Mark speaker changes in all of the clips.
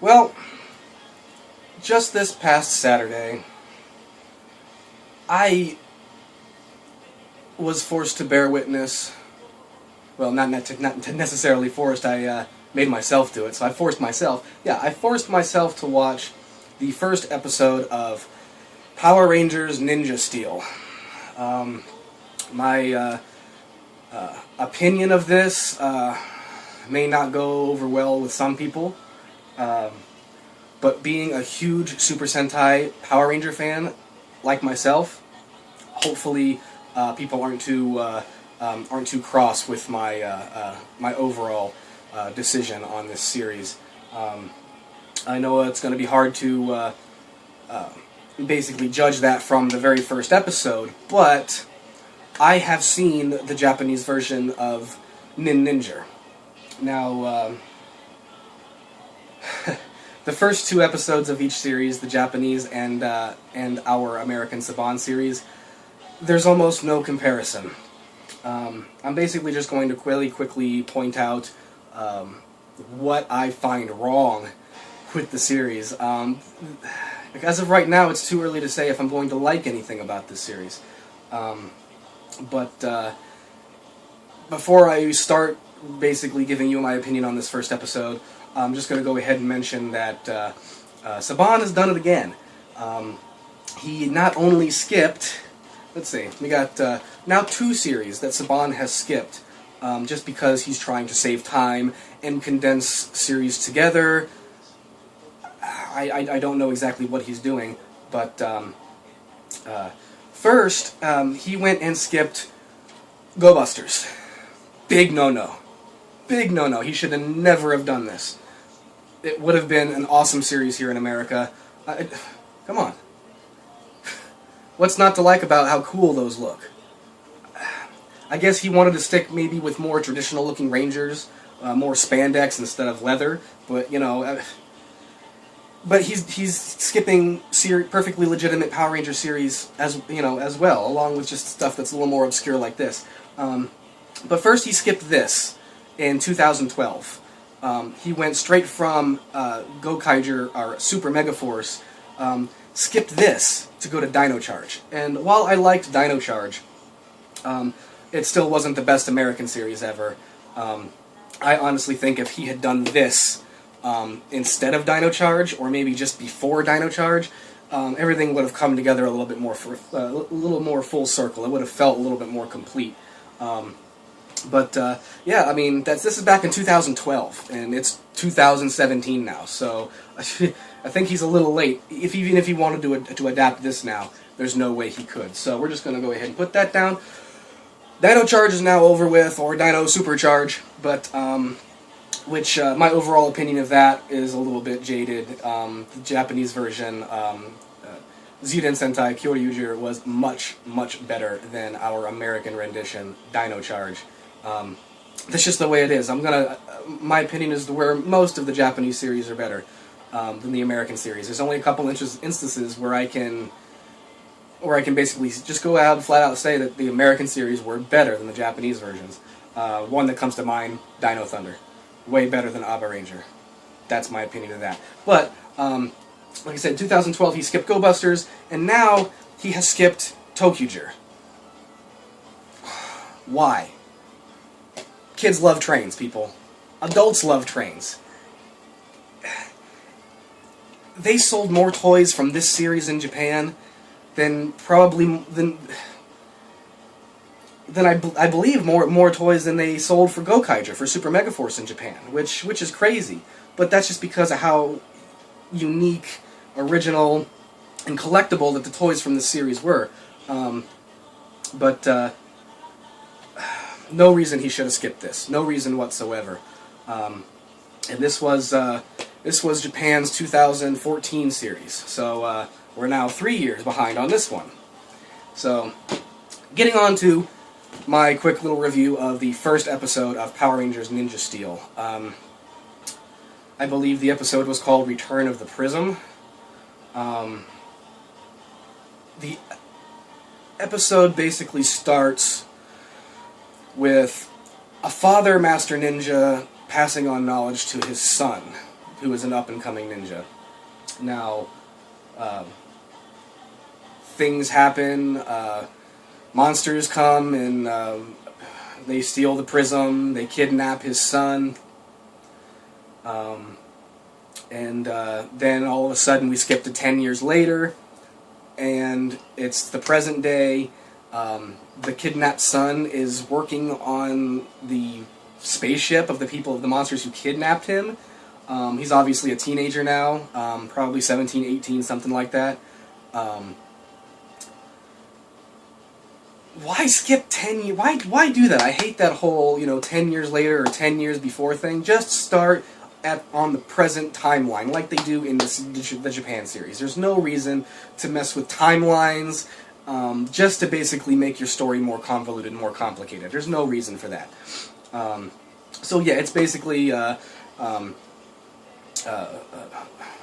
Speaker 1: Well, just this past Saturday, I was forced to bear witness. Well, not necessarily forced. I made myself do it, so I forced myself. Yeah, I forced myself to watch the first episode of Power Rangers Ninja Steel. My opinion of this may not go over well with some people, but being a huge Super Sentai Power Ranger fan like myself, hopefully people aren't too cross with my my overall decision on this series. I know it's going to be hard to basically judge that from the very first episode, but I have seen the Japanese version of Ninja. Now, the first two episodes of each series, the Japanese and our American Saban series, there's almost no comparison. I'm basically just going to really quickly point out what I find wrong with the series. As of right now, it's too early to say if I'm going to like anything about this series. But before I start basically giving you my opinion on this first episode, I'm just going to go ahead and mention that Saban has done it again. He not only skipped, let's see, we got now 2 series that Saban has skipped just because he's trying to save time and condense series together. I don't know exactly what he's doing, but first he went and skipped Go Busters. Big no-no. Big no-no. He should have never have done this. It would have been an awesome series here in America. Come on. What's not to like about how cool those look? I guess he wanted to stick maybe with more traditional-looking Rangers, more spandex instead of leather, but, you know... But he's skipping perfectly legitimate Power Ranger series as well, along with just stuff that's a little more obscure like this. But first he skipped this in 2012. He went straight from Gokaiger, or Super Mega Force, skipped this to go to Dino Charge. And while I liked Dino Charge, it still wasn't the best American series ever. I honestly think if he had done this instead of Dino Charge, or maybe just before Dino Charge, everything would have come together a little bit more, a little more full circle. It would have felt a little bit more complete. But yeah, I mean, this is back in 2012, and it's 2017 now. So I think he's a little late. Even if he wanted to adapt this now, there's no way he could. So we're just going to go ahead and put that down. Dino Charge is now over with, or Dino Supercharge, but which my overall opinion of that is a little bit jaded. The Japanese version, Ziden Sentai Kyoryuger, was much, much better than our American rendition, Dino Charge. That's just the way it is. My opinion is where most of the Japanese series are better than the American series. There's only a couple instances where I can basically just go out and flat out say that the American series were better than the Japanese versions. One that comes to mind, Dino Thunder. Way better than Aba Ranger. That's my opinion of that. But, like I said, 2012 he skipped Go Busters, and now he has skipped ToQger. Why? Kids love trains, people. Adults love trains. They sold more toys from this series in Japan than I believe more toys than they sold for Gokaiger, for Super Mega Force in Japan, which is crazy. But that's just because of how unique, original, and collectible that the toys from this series were. No reason he should have skipped this. No reason whatsoever. And this was Japan's 2014 series. So we're now 3 years behind on this one. So, getting on to my quick little review of the first episode of Power Rangers Ninja Steel. I believe the episode was called Return of the Prism. The episode basically starts with a father Master Ninja passing on knowledge to his son. who is an up-and-coming ninja. Now, things happen, monsters come and they steal the prism, they kidnap his son, and then all of a sudden we skip to 10 years later, and it's the present day. The kidnapped son is working on the spaceship of the people, of the monsters who kidnapped him. He's obviously a teenager now, probably 17, 18, something like that. Why skip 10 years? Why do that? I hate that whole, 10 years later or 10 years before thing. Just start on the present timeline, like they do in the Japan series. There's no reason to mess with timelines, just to basically make your story more convoluted, more complicated. There's no reason for that. So yeah, it's basically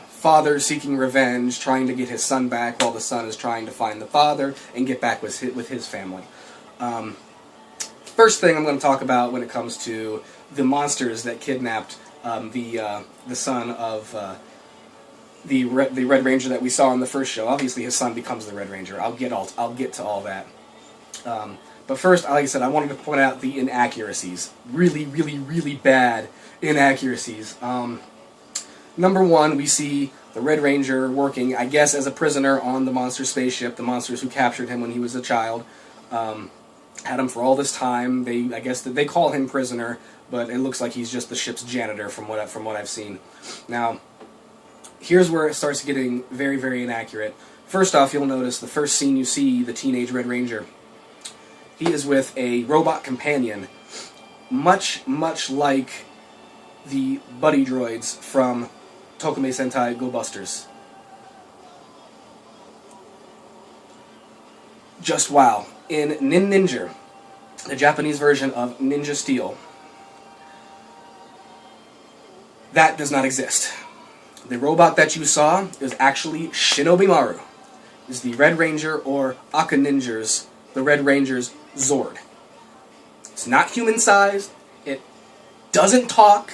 Speaker 1: father seeking revenge, trying to get his son back, while the son is trying to find the father and get back with his family. First thing I'm going to talk about when it comes to the monsters that kidnapped the son of the Red Ranger that we saw in the first show. Obviously, his son becomes the Red Ranger. I'll get to all that. But first, like I said, I wanted to point out the inaccuracies. Really, really, really bad inaccuracies. Number one, we see the Red Ranger working, I guess, as a prisoner on the monster spaceship. The monsters who captured him when he was a child had him for all this time. I guess they call him prisoner, but it looks like he's just the ship's janitor from what I've seen. Now, here's where it starts getting very, very inaccurate. First off, you'll notice the first scene you see the teenage Red Ranger. He is with a robot companion, much, much like the buddy droids from Tokimei Sentai Go Busters. Just wow. In Nin Ninja, the Japanese version of Ninja Steel, that does not exist. The robot that you saw is actually Shinobi Maru, is the Red Ranger, or Aka Ninja's, the Red Ranger's Zord. It's not human-sized, it doesn't talk.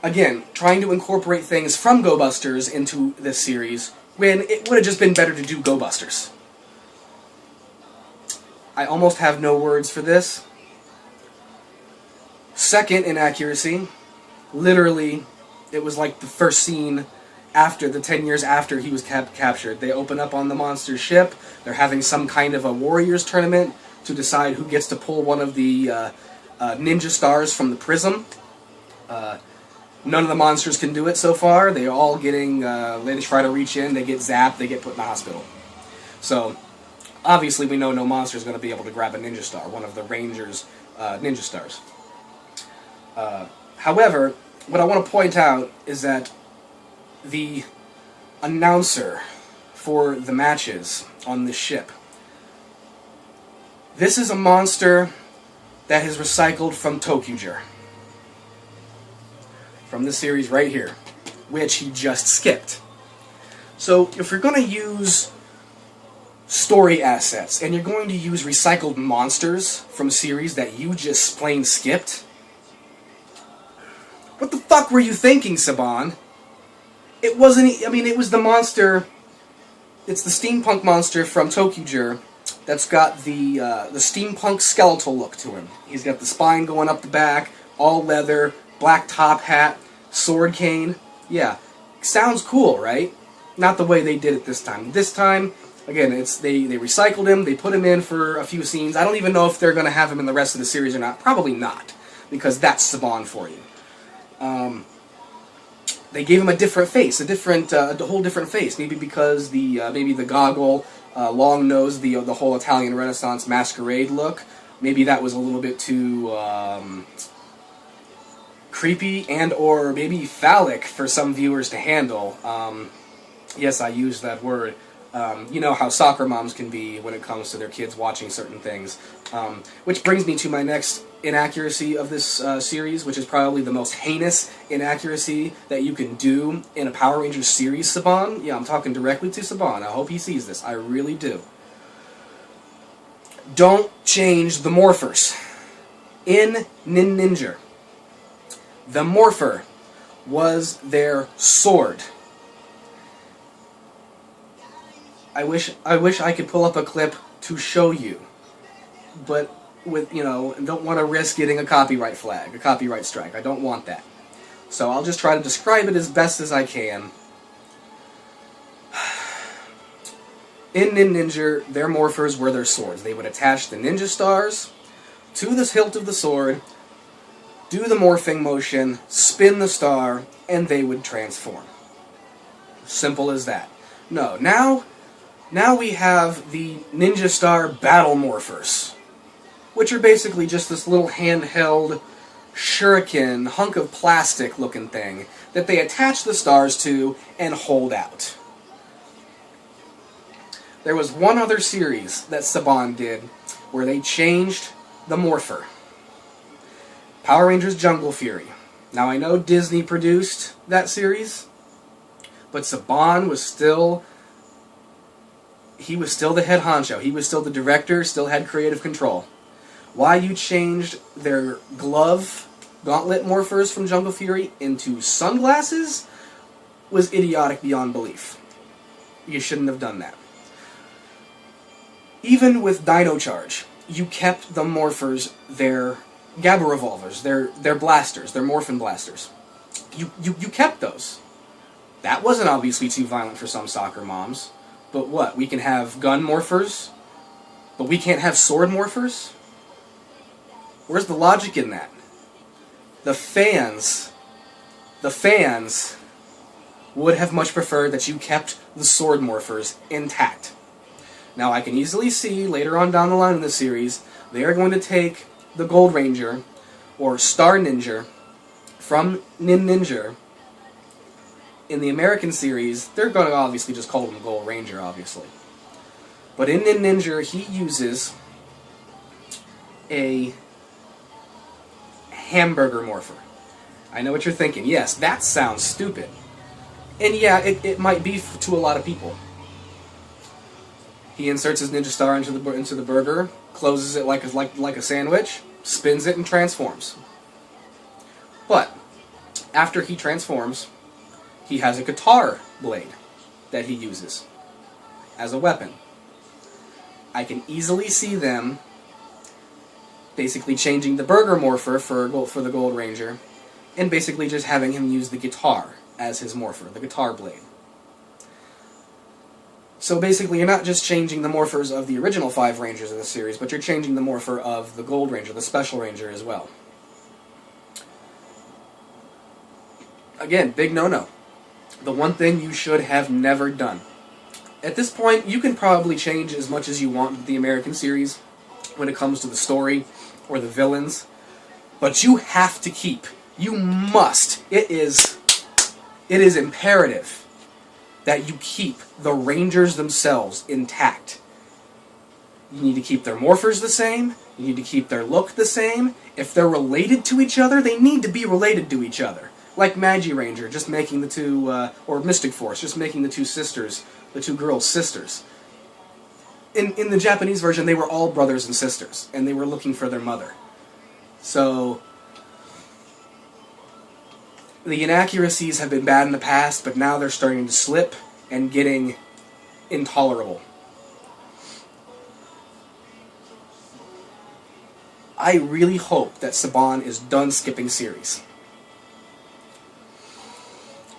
Speaker 1: Again, trying to incorporate things from Go Busters into this series, when it would have just been better to do Go Busters. I almost have no words for this. Second inaccuracy, literally, it was like the first scene after, the 10 years after he was captured. They open up on the monster ship, they're having some kind of a Warriors tournament to decide who gets to pull one of the ninja stars from the prism. None of the monsters can do it so far. They're all getting, they try to reach in, they get zapped, they get put in the hospital. So, obviously we know no monster is going to be able to grab a ninja star, one of the Rangers' ninja stars. However, what I want to point out is that the announcer for the matches on this ship, this is a monster that is recycled from ToQger. From this series right here, which he just skipped. So if you're going to use story assets, and you're going to use recycled monsters from series that you just plain skipped, what the fuck were you thinking, Saban? It wasn't, it was the monster, it's the steampunk monster from ToQger that's got the steampunk skeletal look to him. He's got the spine going up the back, all leather, black top hat, sword cane. Yeah, sounds cool, right? Not the way they did it this time. This time, again, they recycled him, they put him in for a few scenes. I don't even know if they're going to have him in the rest of the series or not. Probably not, because that's Saban for you. They gave him a different face, a whole different face. Maybe because maybe the goggle, long nose, the whole Italian Renaissance masquerade look. Maybe that was a little bit too creepy and or maybe phallic for some viewers to handle. Yes, I used that word. You know how soccer moms can be when it comes to their kids watching certain things. Which brings me to my next inaccuracy of this series, which is probably the most heinous inaccuracy that you can do in a Power Rangers series, Saban. Yeah, I'm talking directly to Saban. I hope he sees this. I really do. Don't change the morphers. In Nin Ninja, the Morpher was their sword. I wish I could pull up a clip to show you, but with, don't want to risk getting a copyright flag, a copyright strike. I don't want that. So I'll just try to describe it as best as I can. In Nin Ninja, their morphers were their swords. They would attach the ninja stars to the hilt of the sword, do the morphing motion, spin the star, and they would transform. Simple as that. No, now we have the Ninja Star Battle Morphers, which are basically just this little handheld shuriken, hunk of plastic looking thing that they attach the stars to and hold out. There was one other series that Saban did where they changed the Morpher. Power Rangers Jungle Fury. Now I know Disney produced that series, but Saban was still the head honcho. He was still the director, still had creative control. Why you changed their gauntlet morphers from Jungle Fury into sunglasses was idiotic beyond belief. You shouldn't have done that. Even with Dino Charge, you kept the morphers their Gabba revolvers, their blasters, their morphin blasters. You kept those. That wasn't obviously too violent for some soccer moms. But what? We can have gun morphers, but we can't have sword morphers? Where's the logic in that? The fans would have much preferred that you kept the sword morphers intact. Now I can easily see later on down the line in the series, they are going to take the Gold Ranger, or Star Ninja, from Nin Ninja. In the American series, they're going to obviously just call him Gold Ranger, obviously. But in Nin Ninja, he uses a hamburger morpher. I know what you're thinking. Yes, that sounds stupid. And yeah, it might be to a lot of people. He inserts his Ninja Star into the burger, closes it like a sandwich, spins it, and transforms. But after he transforms, he has a guitar blade that he uses as a weapon. I can easily see them basically changing the burger morpher for the Gold Ranger, and basically just having him use the guitar as his morpher, the guitar blade. So basically, you're not just changing the morphers of the original 5 Rangers in the series, but you're changing the morpher of the Gold Ranger, the Special Ranger, as well. Again, big no-no. The one thing you should have never done. At this point, you can probably change as much as you want with the American series when it comes to the story or the villains, but you have to keep, you must, it is imperative that you keep the Rangers themselves intact. You need to keep their morphers the same, you need to keep their look the same. If they're related to each other, they need to be related to each other. Like Magi Ranger, just making the two, or Mystic Force, just making the two sisters, the two girls, sisters. In the Japanese version, they were all brothers and sisters, and they were looking for their mother. So, the inaccuracies have been bad in the past, but now they're starting to slip and getting intolerable. I really hope that Saban is done skipping series.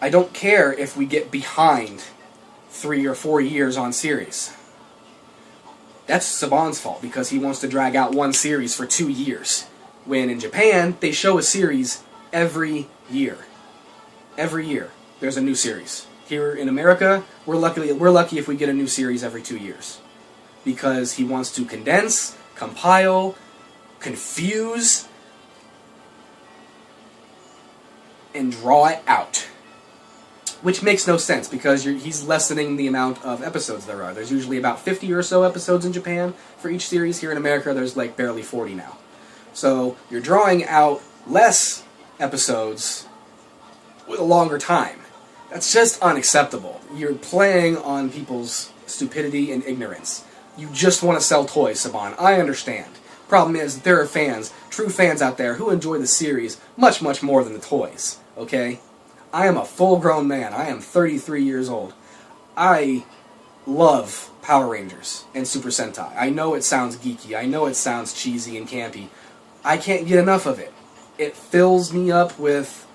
Speaker 1: I don't care if we get behind 3 or 4 years on series. That's Saban's fault, because he wants to drag out one series for 2 years. When in Japan, they show a series every year. Every year, there's a new series. Here in America, we're lucky if we get a new series every 2 years. Because he wants to condense, compile, confuse, and draw it out. Which makes no sense, because he's lessening the amount of episodes there are. There's usually about 50 or so episodes in Japan for each series. Here in America, there's like barely 40 now. So you're drawing out less episodes with a longer time. That's just unacceptable. You're playing on people's stupidity and ignorance. You just want to sell toys, Saban. I understand. Problem is, there are fans, true fans out there, who enjoy the series much, much more than the toys, okay? I am a full-grown man. I am 33 years old. I love Power Rangers and Super Sentai. I know it sounds geeky. I know it sounds cheesy and campy. I can't get enough of it. It fills me up with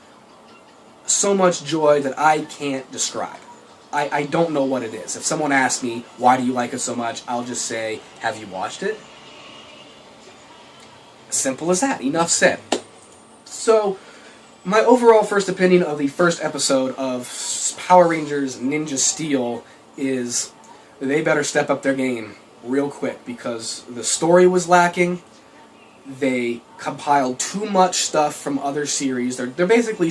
Speaker 1: so much joy that I can't describe. I don't know what it is. If someone asks me, why do you like it so much, I'll just say, have you watched it? Simple as that. Enough said. So, my overall first opinion of the first episode of Power Rangers Ninja Steel is they better step up their game real quick, because the story was lacking. They compiled too much stuff from other series. They're basically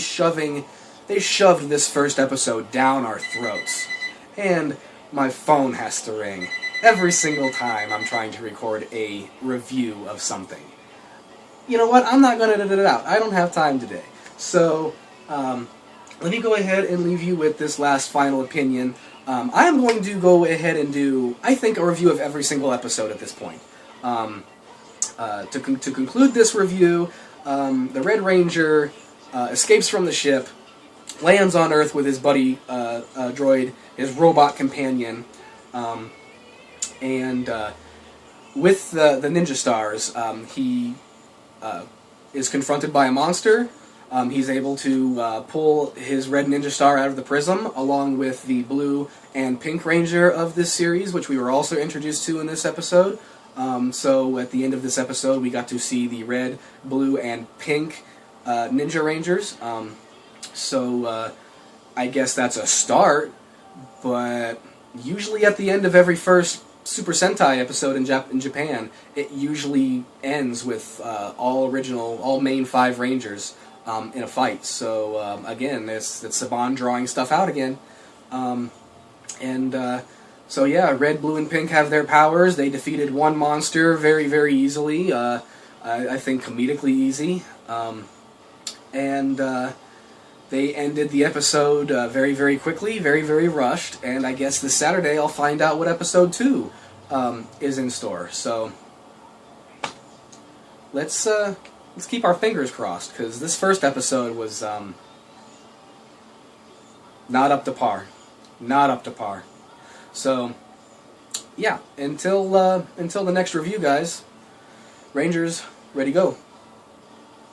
Speaker 1: they shoved this first episode down our throats. And my phone has to ring every single time I'm trying to record a review of something. You know what? I'm not going to edit it out. I don't have time today. So, let me go ahead and leave you with this last final opinion. I am going to go ahead and do, I think, a review of every single episode at this point. To conclude this review, the Red Ranger escapes from the ship, lands on Earth with his buddy droid, his robot companion, and with the Ninja Stars, he is confronted by a monster. He's able to pull his red Ninja Star out of the prism, along with the blue and pink Ranger of this series, which we were also introduced to in this episode. So at the end of this episode, we got to see the red, blue, and pink Ninja Rangers. So I guess that's a start, but usually at the end of every first Super Sentai episode in Japan, it usually ends with all main 5 Rangers in a fight. So again, it's Saban drawing stuff out again. So yeah, red, blue, and pink have their powers. They defeated one monster very, very easily. I think comedically easy. They ended the episode very, very quickly, very, very rushed, and I guess this Saturday I'll find out what episode 2 is in store. So let's keep our fingers crossed, because this first episode was not up to par. Not up to par. So yeah, until the next review, guys, Rangers, ready, go.